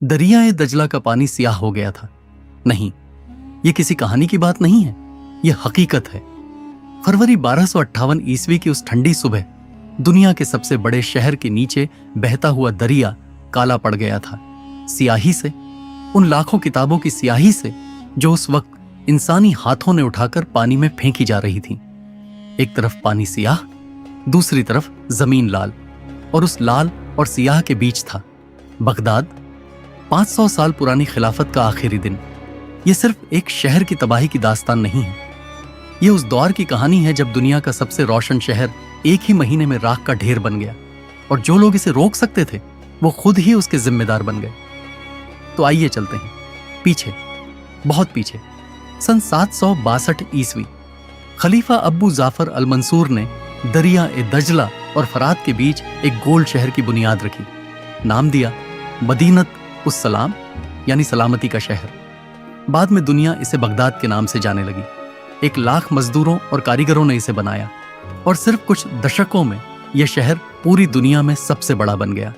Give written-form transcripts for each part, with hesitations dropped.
दरियाए दजला का पानी सियाह हो गया था। नहीं, ये किसी कहानी की बात नहीं है, ये हकीकत है। फरवरी 1258 ईस्वी की उस ठंडी सुबह दुनिया के सबसे बड़े शहर के नीचे बहता हुआ दरिया काला पड़ गया था। सियाही से, उन लाखों किताबों की स्याही से जो उस वक्त इंसानी हाथों ने उठाकर पानी में फेंकी जा रही थी। एक तरफ पानी सियाह, दूसरी तरफ जमीन लाल, और उस लाल और सियाह के बीच था बगदाद। 500 साल पुरानी खिलाफत का आखिरी दिन। यह सिर्फ एक शहर की तबाही की दास्तान नहीं है, यह उस दौर की कहानी है जब दुनिया का सबसे रोशन शहर एक ही महीने में राख का ढेर बन गया, और जो लोग इसे रोक सकते थे वो खुद ही उसके जिम्मेदार बन गए। तो आइए चलते हैं पीछे, बहुत पीछे। सन 762 ईस्वी खलीफा अब्बू जाफर अल मंसूर ने दरिया ए दजला और फरात के बीच एक गोल शहर की बुनियाद रखी। नाम दिया मदीनत उस सलाम, यानी सलामती का शहर। बाद में दुनिया इसे बगदाद के नाम से जाने लगी। 1 लाख मजदूरों और कारीगरों ने इसे बनाया, और सिर्फ कुछ दशकों में यह शहर पूरी दुनिया में सबसे बड़ा बन गया।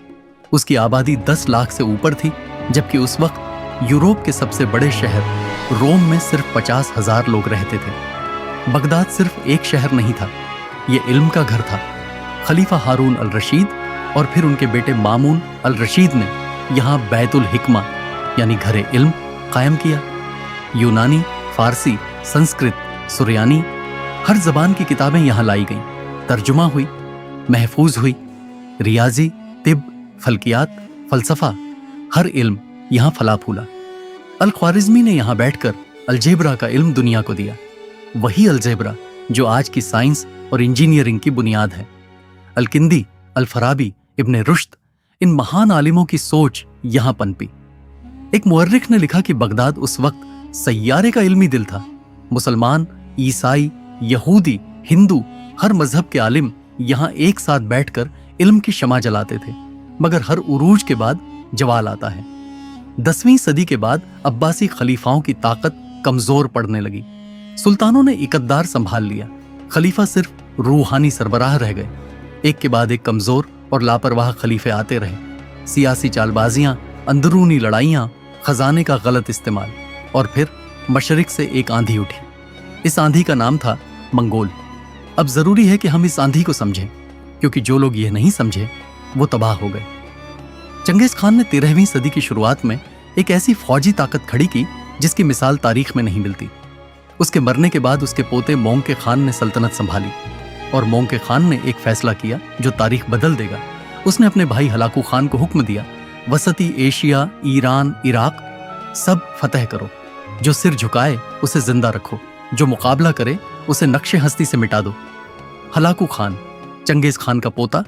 उसकी आबादी 10 लाख से ऊपर थी, जबकि उस वक्त यूरोप के सबसे बड़े शहर रोम में सिर्फ 50,000 लोग रहते थे। बगदाद सिर्फ एक शहर नहीं था, यह इल्म का घर था। खलीफा हारून अल रशीद और फिर उनके बेटे मामून अल रशीद ने यहाँ बैतुल हिकमा यानी घरे इल्म कायम किया। यूनानी, फारसी, संस्कृत, सुरयानी, हर जबान की किताबें यहाँ लाई गईं, तर्जुमा हुई, महफूज हुई। रियाजी, तिब, फल्कियात, फलसफा, हर इल्म यहाँ फला फूला। अल ख्वारिज़मी ने यहाँ बैठकर अलजेब्रा का इल्म दुनिया को दिया, वही अलजेब्रा जो आज की साइंस और इंजीनियरिंग की बुनियाद है। अल-किंदी, अल-फराबी, इब्ने रुश्द, इन महान आलिमों की सोच यहां पनपी। एक मुअर्रिख ने लिखा कि बगदाद उस वक्त सैयारे का इल्मी दिल था। मुसलमान, ईसाई, यहूदी, हिंदू, हर मजहब के आलिम यहां एक साथ बैठकर इल्म की शमा जलाते थे। मगर हर उरूज के बाद जवाल आता है। 10वीं सदी के बाद अब्बासी खलीफाओं की ताकत कमजोर पड़ने लगी। सुल्तानों ने इकतदार संभाल लिया, खलीफा सिर्फ रूहानी सरबराह रह गए। एक के बाद एक कमजोर और लापरवाह खलीफे आते रहे। सियासी चालबाजियां, अंदरूनी लड़ाइयां, खजाने का गलत इस्तेमाल, और फिर मशरिक से एक आंधी उठी। इस आंधी का नाम था मंगोल। अब जरूरी है कि हम इस आंधी को समझें, क्योंकि जो लोग ये नहीं समझे वो तबाह हो गए। चंगेज खान ने 13वीं सदी की शुरुआत में एक ऐसी फौजी ताकत खड़ी की जिसकी मिसाल तारीख में नहीं मिलती। उसके मरने के बाद उसके पोते मोंके खान ने सल्तनत संभाली, और मोंके खान ने एक फैसला किया जो तारीख बदल देगा। उसने अपने भाई हलाकू खान को हुक्म दिया, वसती एशिया, ईरान, इराक सब फतह करो। जो सिर झुकाए उसे जिंदा रखो, जो मुकाबला करे उसे नक्शे हस्ती से मिटा दो। हलाकू खान, चंगेज खान का पोता,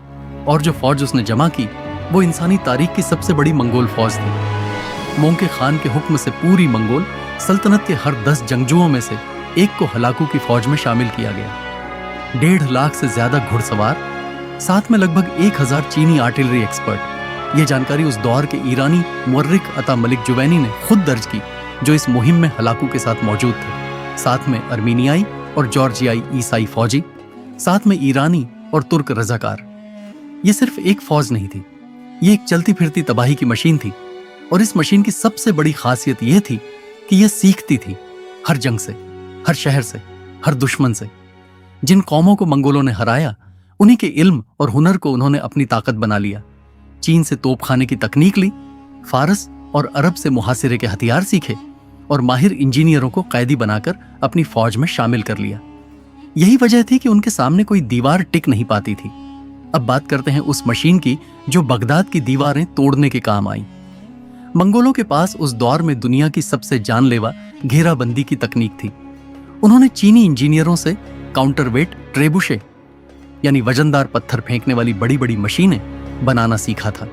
और जो फौज उसने जमा की वो इंसानी तारीख की सबसे बड़ी मंगोल फौज थी। मोंके खान के हुक्म से पूरी मंगोल सल्तनत के हर 10 जंगजुओं में से एक को हलाकू की फौज में शामिल किया गया। 1.5 लाख से ज्यादा घुड़सवार, साथ में लगभग 1000 चीनी आर्टिलरी एक्सपर्ट। यह जानकारी उस दौर के ईरानी मुअर्रिख अता मलिक जुवैनी ने खुद दर्ज की, जो इस मुहिम में हलाकू के साथ मौजूद थे। साथ में अर्मीनियाई और जॉर्जियाई ईसाई फौजी, साथ में ईरानी और तुर्क रजाकार। यह सिर्फ एक फौज नहीं थी, ये एक चलती फिरती तबाही की मशीन थी। और इस मशीन की सबसे बड़ी खासियत यह थी कि यह सीखती थी हर जंग से, हर शहर से, हर दुश्मन से। जिन कौमों को मंगोलों ने हराया, उन्हीं के इल्म और हुनर को उन्होंने अपनी ताकत बना लिया। चीन से तोपखाने की तकनीक ली, फारस और अरब से मुहासिरे के हथियार सीखे, और माहिर इंजीनियरों को कैदी बनाकर अपनी फौज में शामिल कर लिया। यही वजह थी कि उनके सामने कोई दीवार टिक नहीं पाती थी। अब बात करते हैं उस मशीन की जो बगदाद की दीवारें तोड़ने के काम आई। मंगोलों के पास उस दौर में दुनिया की सबसे जानलेवा घेराबंदी की तकनीक थी। उन्होंने चीनी इंजीनियरों से काउंटरवेट ट्रेबुशे यानी वजनदार पत्थर फेंकने वाली बड़ी बड़ी मशीनें बनाना सीखा था।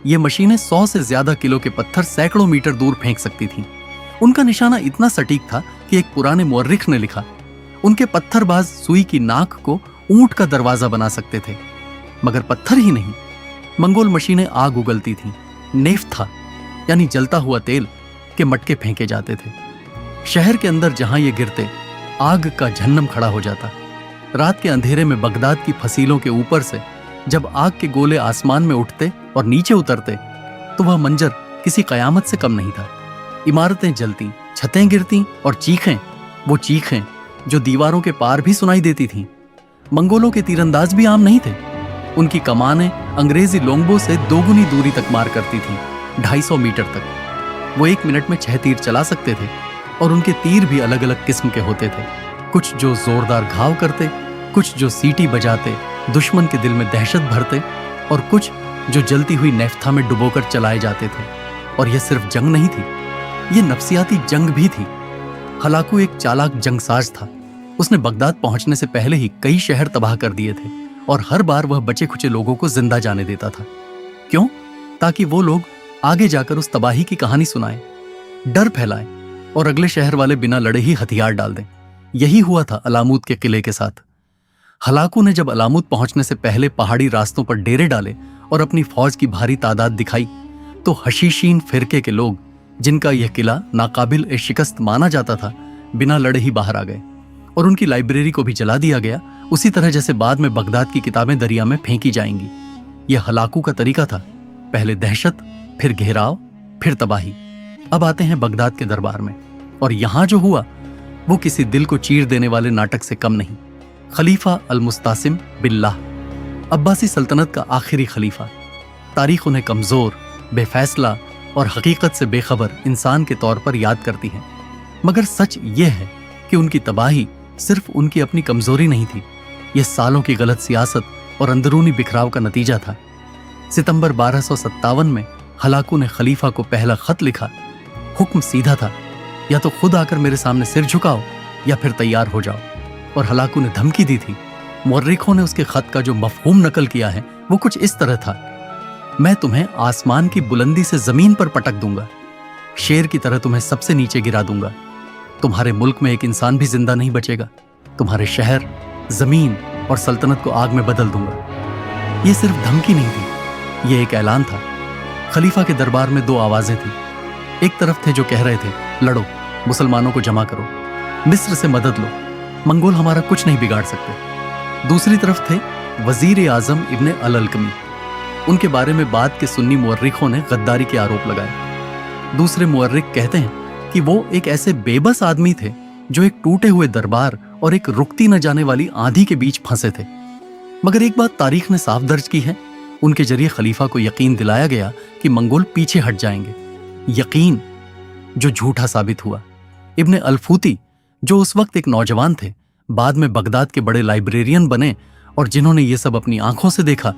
ये मशीनें 100 से ज्यादा किलो के पत्थर सैकड़ों मीटर दूर फेंक सकती थीं। उनका निशाना इतना सटीक था कि एक पुराने मुअर्रिख ने लिखा, उनके पत्थरबाज सुई की नाक को ऊंट का दरवाजा बना सकते थे। मगर पत्थर ही नहीं, मंगोल मशीनें आग उगलती थीं। नेफ्था यानी जलता हुआ तेल के मटके फेंके जाते थे। शहर के अंदर जहां ये गिरते, आग का जहन्नम खड़ा हो जाता। रात के अंधेरे में बगदाद की फसीलों के ऊपर से जब आग के गोले आसमान में उठते और नीचे उतरते, तो वह मंजर किसी कयामत से कम नहीं था। इमारतें जलती, छतें गिरती और चीखें, वो चीखें जो दीवारों के पार भी सुनाई देती थीं। मंगोलों के तीरंदाज भी आम नहीं थे। उनकी कमानें अंग्रेजी लोंगबो से दोगुनी दूरी तक मार करती थीं, 250 मीटर तक। वो 1 मिनट में 6 तीर चला सकते थे और उनके तीर भी अलग अलग किस्म के होते थे, कुछ जो जोरदार घाव करते, कुछ जो सीटी बजाते दुश्मन के दिल में दहशत भरते, और कुछ जो जलती हुई नेफ्था में डुबोकर चलाए जाते थे। और यह सिर्फ जंग नहीं थी, ये नफसियाती जंग भी थी। हलाकू एक चालाक जंगसाज था। उसने बगदाद पहुंचने से पहले ही कई शहर तबाह कर दिए थे और हर बार वह बचे खुचे लोगों को जिंदा जाने देता था। क्यों? ताकि वो लोग आगे जाकर उस तबाही की कहानी सुनाएं, डर फैलाएं और अगले शहर वाले बिना लड़े ही हथियार डाल दें। यही हुआ था अलामूद के किले के साथ। हलाकू ने जब अलामूद पहुंचने से पहले पहाड़ी रास्तों पर डेरे डाले और अपनी फौज की भारी तादाद दिखाई, तो हशीशीन फिरके के लोग, जिनका यह किला नाकाबिल ए शिकस्त माना जाता था, बिना लड़े ही बाहर आ गए और उनकी लाइब्रेरी को भी जला दिया गया, उसी तरह जैसे बाद में बगदाद की किताबें दरिया में फेंकी जाएंगी। यह हलाकू का तरीका था, पहले दहशत, फिर घेराव, फिर तबाही। अब आते हैं बगदाद के दरबार में, और यहां जो हुआ वो किसी दिल को चीर देने वाले नाटक से कम नहीं। खलीफा अल-मुस्तासिम बिल्लाह, अब्बासी सल्तनत का आखिरी खलीफा। तारीख उन्हें कमजोर, बेफैसला और हकीकत से बेखबर इंसान के तौर पर याद करती है, मगर सच ये है कि उनकी तबाही सिर्फ उनकी अपनी कमजोरी नहीं थी, यह सालों की गलत सियासत और अंदरूनी बिखराव का नतीजा था। सितंबर 1257 में हलाकू ने खलीफा को पहला खत लिखा। हुक्म सीधा था, या तो खुद आकर मेरे सामने सिर झुकाओ या फिर तैयार हो जाओ। और हलाकू ने धमकी दी थी। मुअर्रिखों ने उसके खत का जो मफहूम नकल किया है वो कुछ इस तरह था: मैं तुम्हें आसमान की बुलंदी से जमीन पर पटक दूंगा, शेर की तरह तुम्हें सबसे नीचे गिरा दूंगा, तुम्हारे मुल्क में एक इंसान भी जिंदा नहीं बचेगा, तुम्हारे शहर, जमीन और सल्तनत को आग में बदल दूंगा। यह सिर्फ धमकी नहीं थी, यह एक ऐलान था। खलीफा के दरबार में 2 आवाजें थी। एक तरफ थे जो कह रहे थे, लड़ो, मुसलमानों को जमा करो, मिस्र से मदद लो, मंगोल हमारा कुछ नहीं बिगाड़ सकते। दूसरी तरफ थे वजीर आजम इब्ने अल-अलकमी। उनके बारे में बाद के सुन्नी मुअर्रिखों ने गद्दारी के आरोप लगाए। दूसरे मुअर्रिख कहते हैं कि वो एक ऐसे बेबस आदमी थे जो एक टूटे हुए दरबार और एक रुकती न जाने वाली आंधी के बीच फंसे थे। मगर एक बात तारीख ने साफ दर्ज की है, उनके जरिए खलीफा को यकीन दिलाया गया कि मंगोल पीछे हट जाएंगे। यकीन जो झूठा साबित हुआ। इब्ने अल-फूती, जो उस वक्त एक नौजवान थे, बाद में बगदाद के बड़े लाइब्रेरियन बने और जिन्होंने ये सब अपनी आंखों से देखा,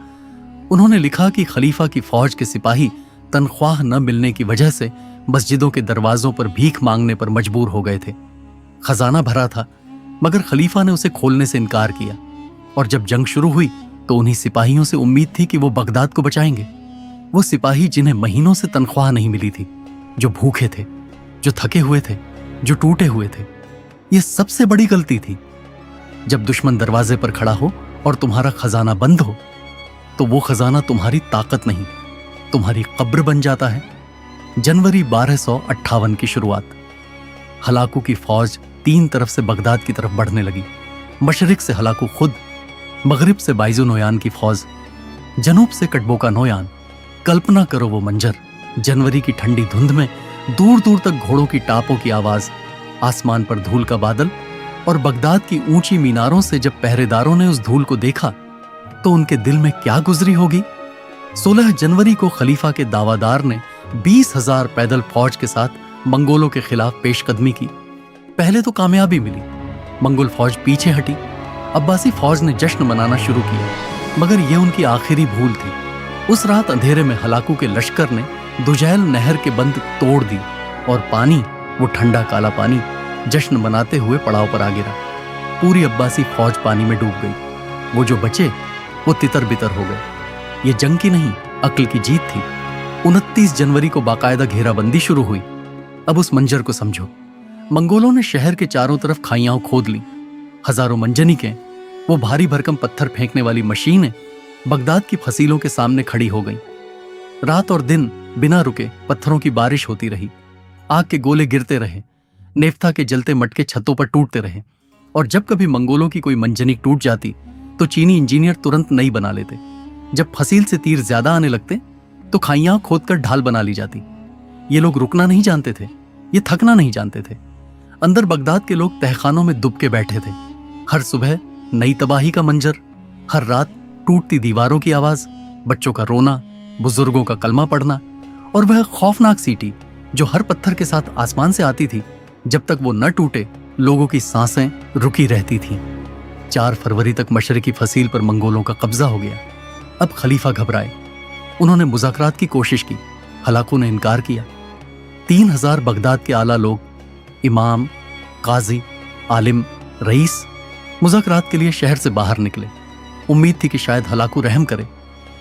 उन्होंने लिखा कि खलीफा की फौज के सिपाही तनख्वाह न मिलने की वजह से मस्जिदों के दरवाजों पर भीख मांगने पर मजबूर हो गए थे। खजाना भरा था, मगर खलीफा ने उसे खोलने से इनकार किया, और जब जंग शुरू हुई तो उन्हीं सिपाहियों से उम्मीद थी कि वो बगदाद को बचाएंगे। वो सिपाही जिन्हें महीनों से तनख्वाह नहीं मिली थी, जो भूखे थे, जो थके हुए थे, जो टूटे हुए थे। ये सबसे बड़ी गलती थी। जब दुश्मन दरवाजे पर खड़ा हो और तुम्हारा खजाना बंद हो, तो वो खजाना तुम्हारी ताकत नहीं, तुम्हारी कब्र बन जाता है। जनवरी 1258 की शुरुआत। हलाकू की फौज 3 तरफ से बगदाद की तरफ बढ़ने लगी। मशरिक से हलाकू खुद, मगरिब से बाइजो नोयान की फौज, जनूब से कटबोका नोयान। कल्पना करो वो मंजर, जनवरी की ठंडी धुंध में दूर दूर तक घोड़ों की टापों की आवाज, आसमान पर धूल का बादल, और बगदाद की ऊंची मीनारों से जब पहरेदारों ने उस धूल को देखा तो उनके दिल में क्या गुजरी होगी। 16 जनवरी को खलीफा के दावादार ने 20,000 पैदल फौज के साथ मंगोलों के खिलाफ पेशकदमी की। पहले तो कामयाबी मिली, मंगोल फौज पीछे हटी। अब्बासी फौज ने जश्न मनाना शुरू किया, मगर यह उनकी आखिरी भूल थी। उस रात अंधेरे में हलाकू के लश्कर ने दुजैल नहर के बंद तोड़ दी और पानी, वो ठंडा काला पानी, जश्न मनाते हुए पड़ाव पर आ गिरा। पूरी अब्बासी फौज पानी में डूब गई। वो जो बचे वो तितर बितर हो गए। ये जंग की नहीं, अक्ल की जीत थी। 29 जनवरी को बाकायदा घेराबंदी शुरू हुई। अब उस मंजर को समझो। मंगोलों ने शहर के चारों तरफ खाइयां खोद ली। हजारों मंजनिकें, वो भारी भरकम पत्थर फेंकने वाली मशीनें बगदाद की फसीलों के सामने खड़ी हो गईं। रात और दिन बिना रुके पत्थरों की बारिश होती रही। आग के गोले गिरते रहे, नेफ्था के जलते मटके छतों पर टूटते रहे, और जब कभी मंगोलों की कोई मंजनिक टूट जाती तो चीनी इंजीनियर तुरंत नई बना लेते। जब फसील से तीर ज्यादा आने लगते तो खाइयां खोदकर ढाल बना ली जाती। ये लोग रुकना नहीं जानते थे, ये थकना नहीं जानते थे। अंदर बगदाद के लोग तहखानों में दुबके बैठे थे। हर सुबह नई तबाही का मंजर, हर रात टूटती दीवारों की आवाज, बच्चों का रोना, बुजुर्गों का कलमा पढ़ना, और वह खौफनाक सीटी जो हर पत्थर के साथ आसमान से आती थी। जब तक वो न टूटे, लोगों की सांसें रुकी रहती थीं। 4 फरवरी तक मशरकी फसील पर मंगोलों का कब्जा हो गया। अब खलीफा घबराए। उन्होंने मुज़ाकरात की कोशिश की, हलाकू ने इनकार किया। 3000 बगदाद के आला लोग, इमाम, काजी, आलिम, रईस, मुज़ाकरात के लिए शहर से बाहर निकले। उम्मीद थी कि शायद हलाकू रहम करे,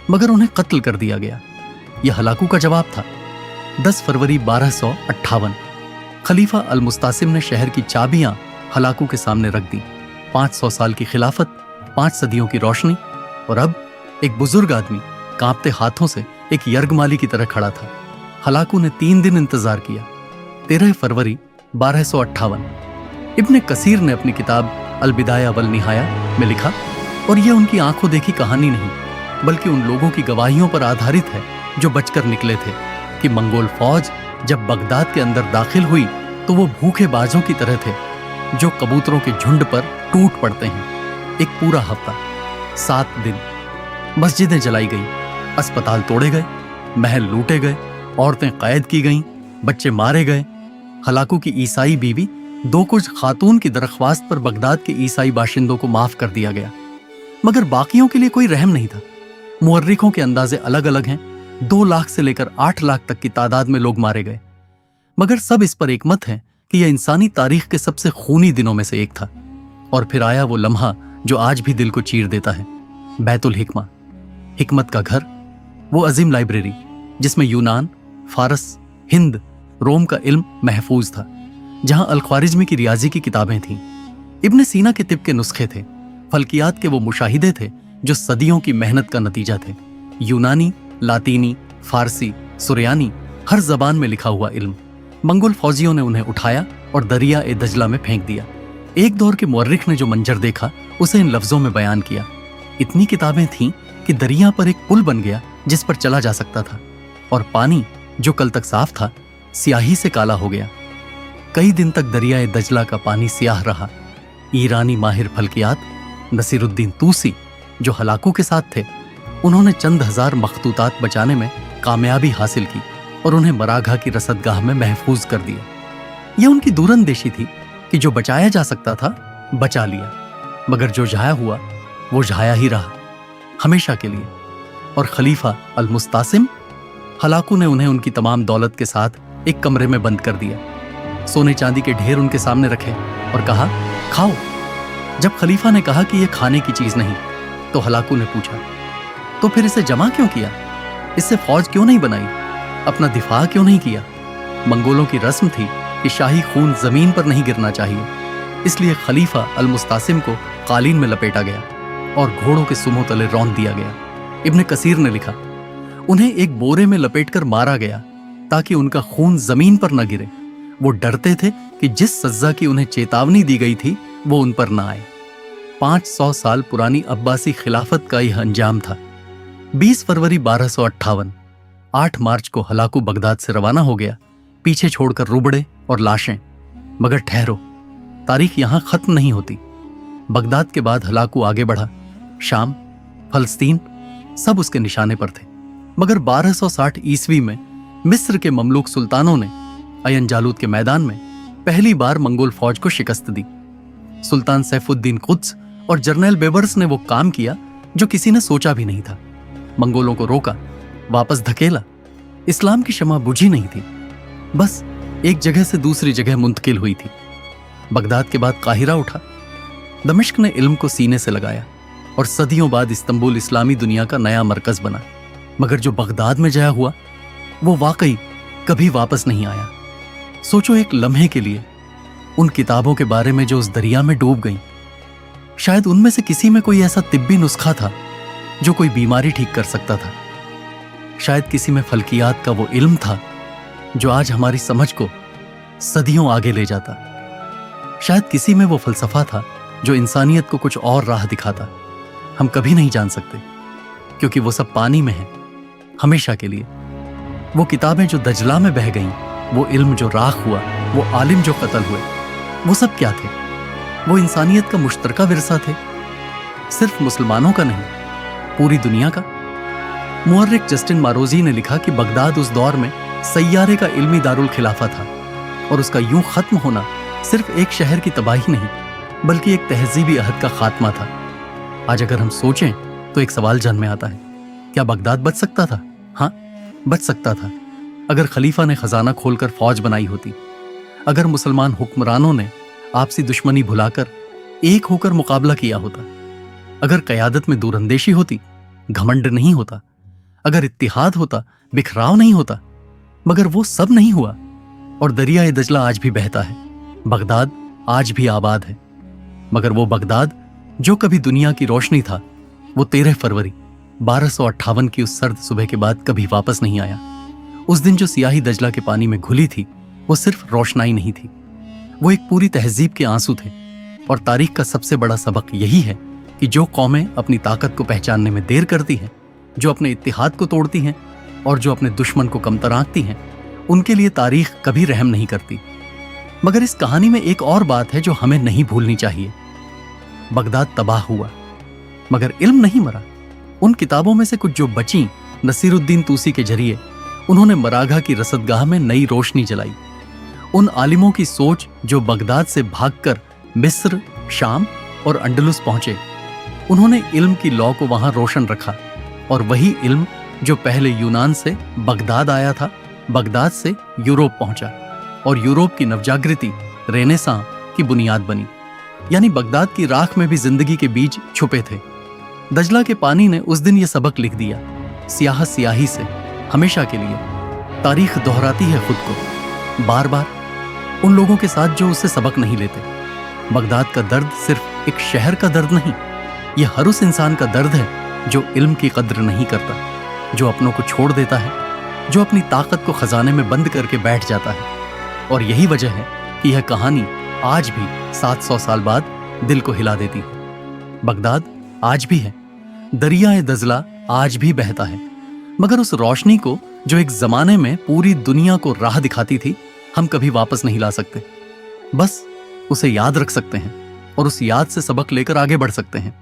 मगर उन्हें कत्ल कर दिया गया। यह हलाकू का जवाब था। 10 फरवरी 1258 खलीफा अल मुस्तासिम ने शहर की चाबियां हलाकू के सामने रख दी। 500 साल की खिलाफत, 5 सदियों की रोशनी, और अब एक बुजुर्ग आदमी कांपते हाथों से एक यर्गमाली की तरह खड़ा था। हलाकू ने 3 दिन इंतजार किया। 13 फरवरी 1258 इब्ने कसीर ने अपनी किताब अल बिदाया वल निहाया में लिखा, और यह उनकी आंखों देखी कहानी नहीं, बल्कि उन लोगों की गवाहियों पर आधारित है जो बचकर निकले थे, कि मंगोल फौज जब बगदाद के अंदर दाखिल हुई तो वो भूखे बाजों की तरह थे जो कबूतरों के झुंड पर टूट पड़ते हैं। एक पूरा हफ्ता, 7 दिन मस्जिदें जलाई गई, अस्पताल तोड़े गए, महल लूटे गए, औरतें कैद की गईं, बच्चे मारे गए। हलाकू की ईसाई बीवी 2 कुछ खातून की दरख्वास्त पर बगदाद के ईसाई बाशिंदों को माफ कर दिया गया, मगर बाकियों के लिए कोई रहम नहीं था। मुअर्रिखों के अंदाजे अलग अलग हैं। 2 लाख से लेकर 8 लाख तक की तादाद में लोग मारे गए, मगर सब इस पर एकमत है कि यह इंसानी तारीख के सबसे खूनी दिनों में से एक था। और फिर आया वो लम्हा जो आज भी दिल को चीर देता है, बैतुल हिकमा, हिकमत का घर, वो अजीम लाइब्रेरी जिसमें यूनान, फारस, हिंद, रोम का इल्म महफूज था, जहां अल ख्वारिज्मी की रियाजी की किताबें थीं, इब्ने सीना के तिब के नुस्खे थे, फल्कियात के वो मुशाहिदे थे जो सदियों की मेहनत का नतीजा थे। यूनानी, लातीनी, फारसी, सुरयानी, हर जबान में लिखा हुआ इल्म। मंगोल फौजियों ने उन्हें उठाया और दरिया ए दजला में फेंक दिया। एक दौर के मुअर्रिख ने जो मंजर देखा उसे इन लफ्जों में बयान किया। इतनी किताबें थीं कि दरिया पर एक पुल बन गया जिस पर चला जा सकता था, और पानी जो कल तक साफ था स्याही से काला हो गया। कई दिन तक दरिया ए दजला का पानी स्याह रहा। ईरानी माहिर फल्कियात नसीरुद्दीन तूसी जो हलाकू के साथ थे, उन्होंने चंद हजार मखतूतात बचाने में कामयाबी हासिल की और उन्हें मराघा की रसदगाह में महफूज कर दिया। यह उनकी दूरंदेशी थी कि जो बचाया जा सकता था बचा लिया, मगर जो जाया हुआ वो जाया ही रहा, हमेशा के लिए। और खलीफा अल मुस्तासिम, हलाकू ने उन्हें उनकी तमाम दौलत के साथ एक कमरे में बंद कर दिया। सोने चांदी के ढेर उनके सामने रखे और कहा, खाओ। जब खलीफा ने कहा कि यह खाने की चीज नहीं, तो हलाकू ने पूछा, तो फिर इसे जमा क्यों किया? इससे फौज क्यों नहीं बनाई? अपना दिफा क्यों नहीं किया? मंगोलों की रस्म थी कि शाही खून जमीन पर नहीं गिरना चाहिए, इसलिए खलीफा अल मुस्तासिम को कालीन में लपेटा गया और घोड़ों के सुमों तले रौंद दिया गया। इब्ने कसीर ने लिखा, उन्हें एक बोरे में लपेटकर मारा गया ताकि उनका खून जमीन पर न गिरे। वो डरते थे कि जिस सज्जा की उन्हें चेतावनी दी गई थी वो उन पर न आए। 500 साल पुरानी अब्बासी खिलाफत का यह अंजाम था। 20 फरवरी 1258 8 मार्च को हलाकू बगदाद से रवाना हो गया, पीछे छोड़कर रुबड़े और लाशें। मगर ठहरो, तारीख यहां खत्म नहीं होती। बगदाद के बाद हलाकू आगे बढ़ा। शाम, फलस्तीन सब उसके निशाने पर थे। मगर 1260 ईस्वी में मिस्र के ममलूक सुल्तानों ने अयन जालूत के मैदान में पहली बार मंगोल फौज को शिकस्त दी। सुल्तान सैफुद्दीन कुद्स और जर्नैल बेबर्स ने वो काम किया जो किसी ने सोचा भी नहीं था। मंगोलों को रोका, वापस धकेला। इस्लाम की शमा बुझी नहीं थी, बस एक जगह से दूसरी जगह मुंतकिल हुई थी। बगदाद के बाद काहिरा उठा। दमिश्क ने इल्म को सीने से लगाया और सदियों बाद इस्तांबुल इस्लामी दुनिया का नया मरकज बना। मगर जो बगदाद में जया हुआ वो वाकई कभी वापस नहीं आया। सोचो एक लम्हे के लिए उन किताबों के बारे में जो उस दरिया में डूब गईं। शायद उनमें से किसी में कोई ऐसा तिब्बी नुस्खा था जो कोई बीमारी ठीक कर सकता था। शायद किसी में फल्कियात का वो इल्म था जो आज हमारी समझ को सदियों आगे ले जाता। शायद किसी में वो फलसफा था जो इंसानियत को कुछ और राह दिखाता। हम कभी नहीं जान सकते, क्योंकि वो सब पानी में है, हमेशा के लिए। वो किताबें जो दजला में बह गईं, वो इल्म जो राख हुआ, वो आलिम जो कत्ल हुए, वो सब क्या थे? वो इंसानियत का मुश्तरका विरसा थे, सिर्फ मुसलमानों का नहीं, पूरी दुनिया का। मुअर्रिख जस्टिन मारोजी ने लिखा कि बगदाद उस दौर में सैयारे का इल्मी दारुल खिलाफा था, और उसका यूं खत्म होना सिर्फ एक शहर की तबाही नहीं, बल्कि एक तहजीबी अहद का खात्मा था। आज अगर हम सोचें तो एक सवाल जहन में आता है, क्या बगदाद बच सकता था? हाँ, बच सकता था, अगर खलीफा ने खजाना खोलकर फौज बनाई होती, अगर मुसलमान हुक्मरानों ने आपसी दुश्मनी भुलाकर एक होकर मुकाबला किया होता, अगर कयादत में दूरंदेशी होती, घमंड नहीं होता, अगर इत्तिहाद होता, बिखराव नहीं होता। मगर वो सब नहीं हुआ, और दरिया दजला आज भी बहता है, बगदाद आज भी आबाद है। मगर वो बगदाद जो कभी दुनिया की रोशनी था, वो 13 फरवरी 1258 की उस सर्द सुबह के बाद कभी वापस नहीं आया। उस दिन जो सियाही दजला के पानी में घुली थी, वो सिर्फ रोशनाई नहीं थी, वो एक पूरी तहजीब के आंसू थे। और तारीख का सबसे बड़ा सबक यही है कि जो कौमें अपनी ताकत को पहचानने में देर करती हैं, जो अपने इत्तिहाद को तोड़ती हैं और जो अपने दुश्मन को कमतर आंकती हैं, उनके लिए तारीख कभी रहम नहीं करती। मगर इस कहानी में एक और बात है जो हमें नहीं भूलनी चाहिए। बगदाद तबाह हुआ, मगर इल्म नहीं मरा। उन किताबों में से कुछ जो बची, नसीरुद्दीन तूसी के जरिए उन्होंने मराघा की रसदगाह में नई रोशनी जलाई। उन आलिमों की सोच जो बगदाद से भागकर मिस्र, शाम और अंडलुस पहुंचे, उन्होंने इल्म की लौ को वहां रोशन रखा। और वही इल्म जो पहले यूनान से बगदाद आया था, बगदाद से यूरोप पहुंचा, और यूरोप की नवजागृति रेनेसां की बुनियाद बनी। यानी बगदाद की राख में भी जिंदगी के बीज छुपे थे। दजला के पानी ने उस दिन ये सबक लिख दिया, सियाह सियाही से हमेशा के लिए। तारीख दोहराती है खुद को बार बार उन लोगों के साथ जो उससे सबक नहीं लेते। बगदाद का दर्द सिर्फ एक शहर का दर्द नहीं, ये हर उस इंसान का दर्द है जो इल्म की कद्र नहीं करता, जो अपनों को छोड़ देता है, जो अपनी ताकत को खजाने में बंद करके बैठ जाता है। और यही वजह है कि यह कहानी आज भी 700 साल बाद दिल को हिला देती है। बगदाद आज भी है, दरिया दजला आज भी बहता है, मगर उस रोशनी को जो एक जमाने में पूरी दुनिया को राह दिखाती थी, हम कभी वापस नहीं ला सकते। बस उसे याद रख सकते हैं और उस याद से सबक लेकर आगे बढ़ सकते हैं।